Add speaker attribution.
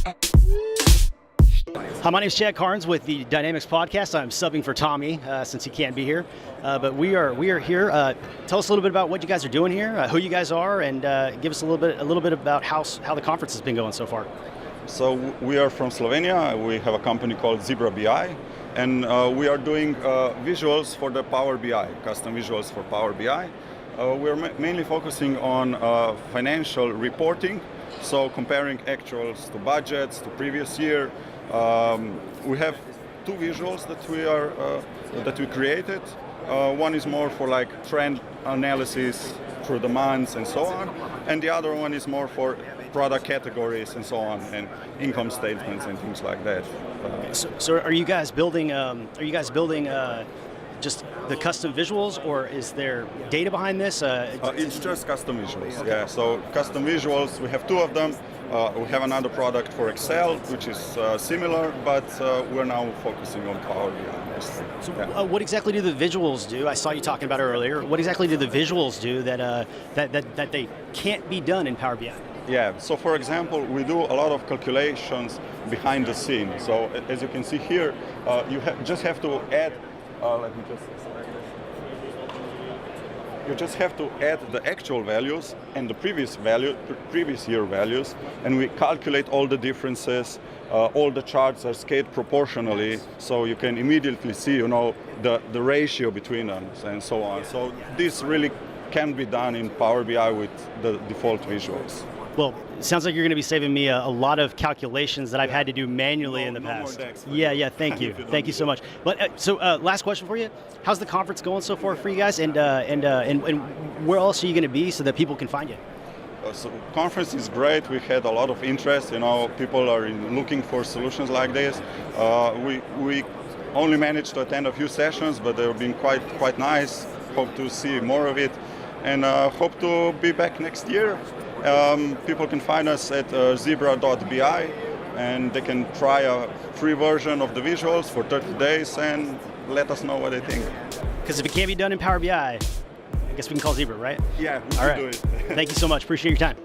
Speaker 1: Hi, my name is Chad Carnes with the Dynamics Podcast. I'm subbing for Tommy since he can't be here, but we are here. Tell us a little bit about what you guys are doing here, who you guys are, and give us a little bit about how the conference has been going so far.
Speaker 2: So we are from Slovenia. We have a company called ZebraBI, and we are doing visuals for the Power BI, custom visuals for Power BI. We're mainly focusing on financial reporting, so comparing actuals to budgets to previous year. We have two visuals that we created. One is more for like trend analysis through the months and so on, and the other one is more for product categories and so on, and income statements and things like that.
Speaker 1: So are you guys building? Just the custom visuals, or is there data behind this?
Speaker 2: It's just custom visuals. Okay. Yeah. So custom visuals. We have two of them. We have another product for Excel, which is similar, but we're now focusing on Power BI.
Speaker 1: So what exactly do the visuals do? I saw you talking about it earlier. What exactly do the visuals do that they can't be done in Power BI?
Speaker 2: Yeah, so for example, we do a lot of calculations behind the scene. So as you can see here, you just have to add, you just have to add the actual values and the previous year values, and we calculate all the differences. All the charts are scaled proportionally, so you can immediately see, the ratio between them and so on. So this really can be done in Power BI with the default visuals.
Speaker 1: Well, it sounds like you're going to be saving me a lot of calculations that I've had to do manually in the past.
Speaker 2: No more decks,
Speaker 1: yeah, thank you. Thank you so much. But so last question for you. How's the conference going so far for you guys, and where else are you going to be so that people can find you?
Speaker 2: So conference is great. We had a lot of interest. People are looking for solutions like this. We only managed to attend a few sessions, but they've been quite nice. Hope to see more of it, and hope to be back next year. People can find us at zebra.bi, and they can try a free version of the visuals for 30 days and let us know what they think.
Speaker 1: Because if it can't be done in Power BI, I guess we can call Zebra, right?
Speaker 2: Yeah, we
Speaker 1: All
Speaker 2: can
Speaker 1: right.
Speaker 2: do it.
Speaker 1: Thank you so much. Appreciate your time.